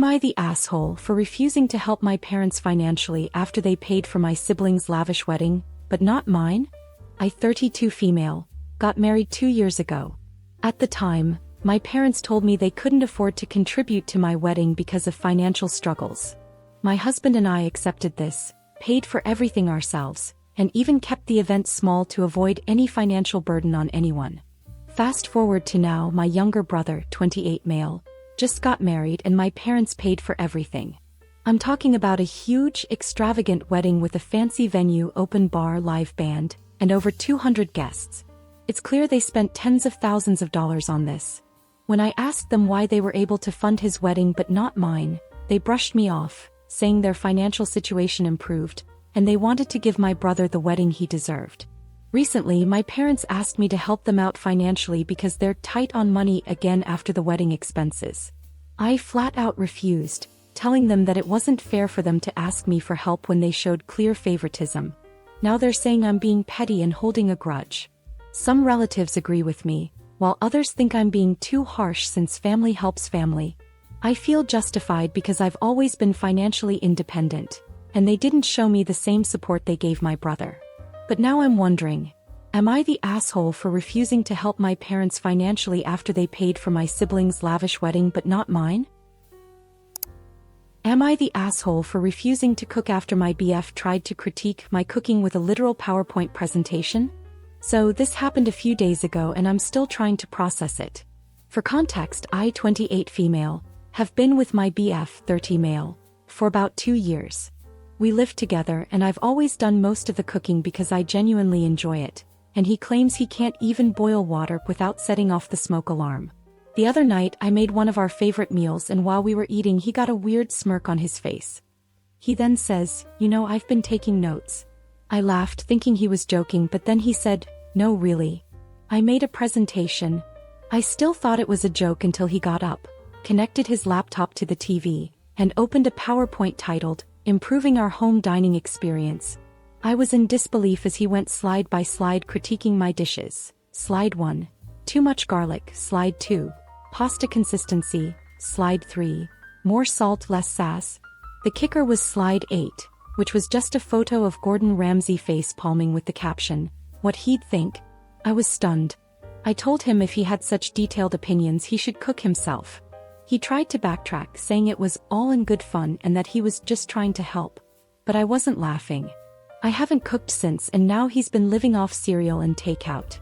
I the asshole for refusing to help my parents financially after they paid for my siblings' lavish wedding, but not mine? I, 32 female, got married 2 years ago. At the time, my parents told me they couldn't afford to contribute to my wedding because of financial struggles. My husband and I accepted this, paid for everything ourselves, and even kept the event small to avoid any financial burden on anyone. Fast forward to now, my younger brother, 28 male, just got married and my parents paid for everything. I'm talking about a huge, extravagant wedding with a fancy venue, open bar, live band, and over 200 guests. It's clear they spent tens of thousands of dollars on this. When I asked them why they were able to fund his wedding but not mine, they brushed me off, saying their financial situation improved, and they wanted to give my brother the wedding he deserved. Recently, my parents asked me to help them out financially because they're tight on money again after the wedding expenses. I flat out refused, telling them that it wasn't fair for them to ask me for help when they showed clear favoritism. Now they're saying I'm being petty and holding a grudge. Some relatives agree with me, while others think I'm being too harsh since family helps family. I feel justified because I've always been financially independent, and they didn't show me the same support they gave my brother. But now I'm wondering, am I the asshole for refusing to help my parents financially after they paid for my siblings' lavish wedding but not mine? Am I the asshole for refusing to cook after my BF tried to critique my cooking with a literal PowerPoint presentation? So this happened a few days ago and I'm still trying to process it. For context, I, 28 female, have been with my BF, 30 male, for about 2 years. We live together and I've always done most of the cooking because I genuinely enjoy it, and he claims he can't even boil water without setting off the smoke alarm. The other night I made one of our favorite meals and while we were eating he got a weird smirk on his face. He then says, "You know, I've been taking notes." I laughed thinking he was joking, but then he said, "No, really. I made a presentation." I still thought it was a joke until he got up, connected his laptop to the TV, and opened a PowerPoint titled, "Improving Our Home Dining Experience." I was in disbelief as he went slide by slide critiquing my dishes. Slide 1. Too much garlic. Slide 2. Pasta consistency. Slide 3. More salt, less sass. The kicker was slide 8, which was just a photo of Gordon Ramsay face palming with the caption, "What he'd think." I was stunned. I told him if he had such detailed opinions he should cook himself. He tried to backtrack, saying it was all in good fun and that he was just trying to help. But I wasn't laughing. I haven't cooked since and now he's been living off cereal and takeout.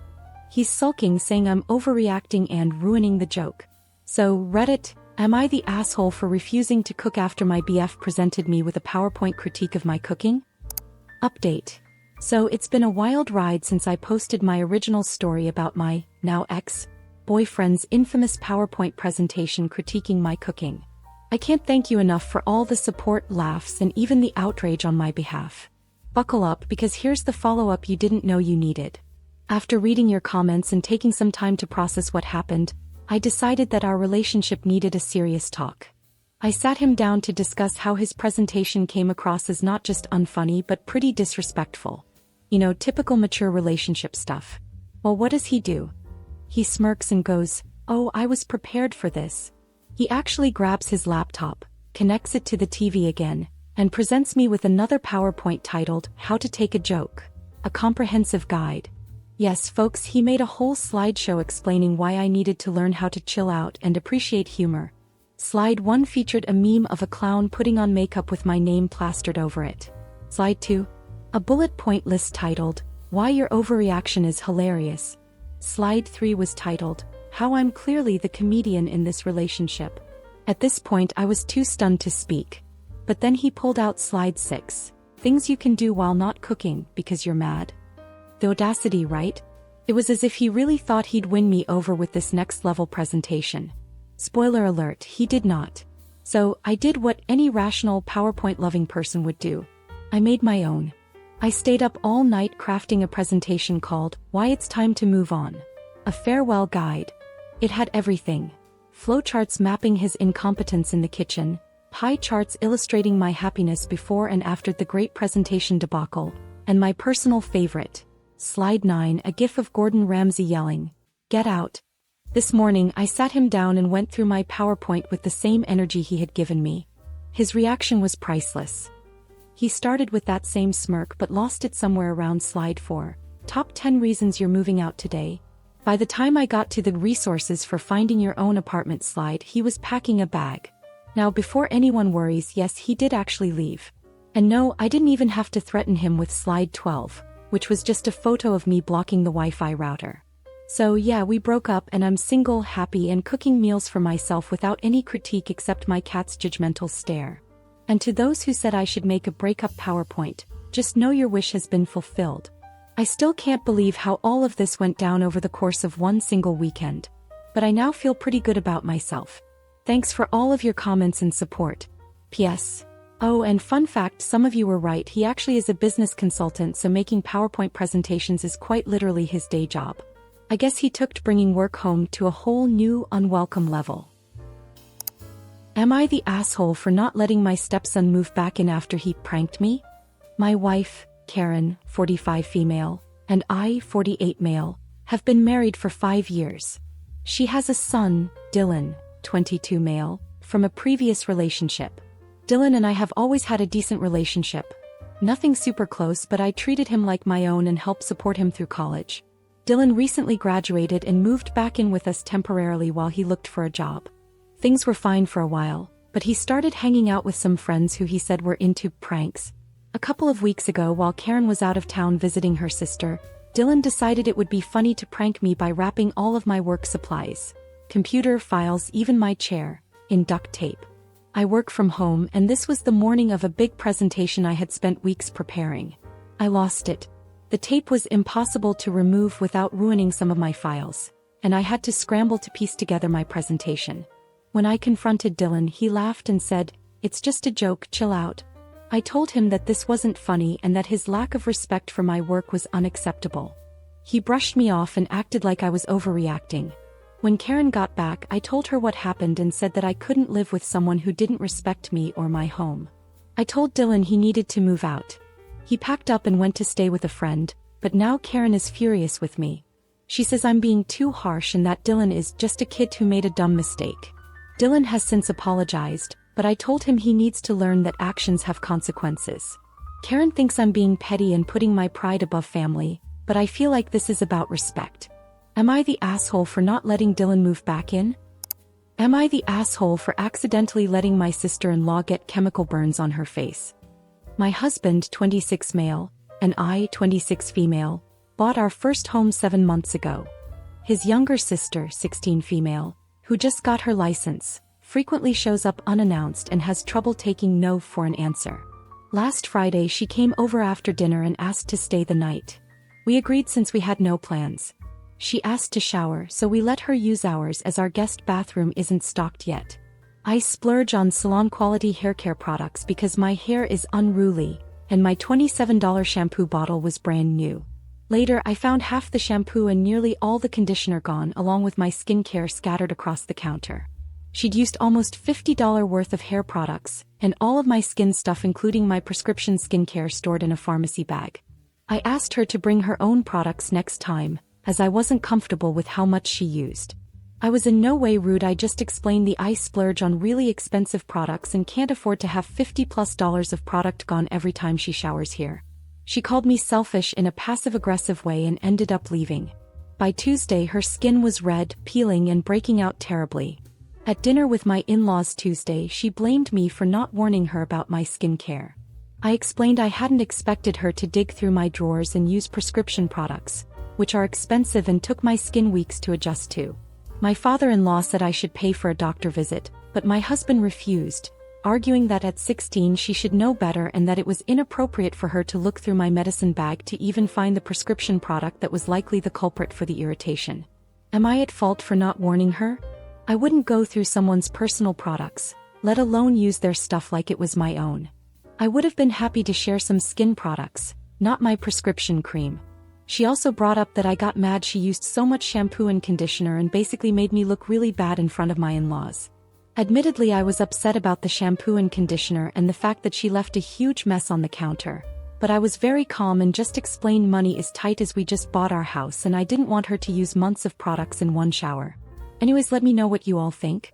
He's sulking, saying I'm overreacting and ruining the joke. So, Reddit, am I the asshole for refusing to cook after my BF presented me with a PowerPoint critique of my cooking? Update. So it's been a wild ride since I posted my original story about my, now ex-boyfriend's infamous PowerPoint presentation critiquing my cooking. I can't thank you enough for all the support, laughs, and even the outrage on my behalf. Buckle up because here's the follow-up you didn't know you needed. After reading your comments and taking some time to process what happened, I decided that our relationship needed a serious talk. I sat him down to discuss how his presentation came across as not just unfunny but pretty disrespectful. You know, typical mature relationship stuff. Well, what does he do? He smirks and goes, "Oh, I was prepared for this." He actually grabs his laptop, connects it to the TV again, and presents me with another PowerPoint titled, "How to Take a Joke. A Comprehensive Guide." Yes, folks, he made a whole slideshow explaining why I needed to learn how to chill out and appreciate humor. Slide 1 featured a meme of a clown putting on makeup with my name plastered over it. Slide 2. A bullet point list titled, "Why Your Overreaction is Hilarious." Slide 3 was titled, "How I'm Clearly the Comedian in This Relationship." At this point I was too stunned to speak. But then he pulled out slide 6, "Things You Can Do While Not Cooking Because You're Mad." The audacity, right? It was as if he really thought he'd win me over with this next-level presentation. Spoiler alert, he did not. So, I did what any rational PowerPoint-loving person would do. I made my own. I stayed up all night crafting a presentation called, "Why It's Time to Move On." A farewell guide. It had everything. Flowcharts mapping his incompetence in the kitchen, pie charts illustrating my happiness before and after the great presentation debacle, and my personal favorite, Slide 9, a gif of Gordon Ramsay yelling, "Get out." This morning I sat him down and went through my PowerPoint with the same energy he had given me. His reaction was priceless. He started with that same smirk but lost it somewhere around slide 4. Top 10 reasons you're moving out today. By the time I got to the resources for finding your own apartment slide, he was packing a bag. Now before anyone worries, yes, he did actually leave. And no, I didn't even have to threaten him with slide 12, which was just a photo of me blocking the Wi-Fi router. So yeah, we broke up and I'm single, happy and cooking meals for myself without any critique except my cat's judgmental stare. And to those who said I should make a breakup PowerPoint, just know your wish has been fulfilled. I still can't believe how all of this went down over the course of one single weekend. But I now feel pretty good about myself. Thanks for all of your comments and support. P.S. Oh, and fun fact, some of you were right, he actually is a business consultant, so making PowerPoint presentations is quite literally his day job. I guess he took to bringing work home to a whole new, unwelcome level. Am I the asshole for not letting my stepson move back in after he pranked me? My wife, Karen, 45 female, and I, 48 male, have been married for 5 years. She has a son, Dylan, 22 male, from a previous relationship. Dylan and I have always had a decent relationship. Nothing super close, but I treated him like my own and helped support him through college. Dylan recently graduated and moved back in with us temporarily while he looked for a job. Things were fine for a while, but he started hanging out with some friends who he said were into pranks. A couple of weeks ago, while Karen was out of town visiting her sister, Dylan decided it would be funny to prank me by wrapping all of my work supplies, computer files, even my chair, in duct tape. I work from home, and this was the morning of a big presentation I had spent weeks preparing. I lost it. The tape was impossible to remove without ruining some of my files, and I had to scramble to piece together my presentation. When I confronted Dylan, he laughed and said, "It's just a joke, chill out." I told him that this wasn't funny and that his lack of respect for my work was unacceptable. He brushed me off and acted like I was overreacting. When Karen got back, I told her what happened and said that I couldn't live with someone who didn't respect me or my home. I told Dylan he needed to move out. He packed up and went to stay with a friend, but now Karen is furious with me. She says I'm being too harsh and that Dylan is just a kid who made a dumb mistake. Dylan has since apologized, but I told him he needs to learn that actions have consequences. Karen thinks I'm being petty and putting my pride above family, but I feel like this is about respect. Am I the asshole for not letting Dylan move back in? Am I the asshole for accidentally letting my sister-in-law get chemical burns on her face? My husband, 26 male, and I, 26 female, bought our first home 7 months ago. His younger sister, 16 female, who just got her license, frequently shows up unannounced and has trouble taking no for an answer. Last Friday she came over after dinner and asked to stay the night. We agreed since we had no plans. She asked to shower, so we let her use ours as our guest bathroom isn't stocked yet. I splurge on salon-quality haircare products because my hair is unruly, and my $27 shampoo bottle was brand new. Later I found half the shampoo and nearly all the conditioner gone, along with my skincare scattered across the counter. She'd used almost $50 worth of hair products, and all of my skin stuff including my prescription skincare stored in a pharmacy bag. I asked her to bring her own products next time, as I wasn't comfortable with how much she used. I was in no way rude, I just explained I splurge on really expensive products and can't afford to have $50+ of product gone every time she showers here. She called me selfish in a passive-aggressive way and ended up leaving. By Tuesday her skin was red, peeling and breaking out terribly. At dinner with my in-laws Tuesday, she blamed me for not warning her about my skincare. I explained I hadn't expected her to dig through my drawers and use prescription products, which are expensive and took my skin weeks to adjust to. My father-in-law said I should pay for a doctor visit, but my husband refused, arguing that at 16 she should know better and that it was inappropriate for her to look through my medicine bag to even find the prescription product that was likely the culprit for the irritation. Am I at fault for not warning her? I wouldn't go through someone's personal products, let alone use their stuff like it was my own. I would have been happy to share some skin products, not my prescription cream. She also brought up that I got mad she used so much shampoo and conditioner and basically made me look really bad in front of my in-laws. Admittedly, I was upset about the shampoo and conditioner and the fact that she left a huge mess on the counter, but I was very calm and just explained money is tight as we just bought our house and I didn't want her to use months of products in one shower. Anyways, let me know what you all think.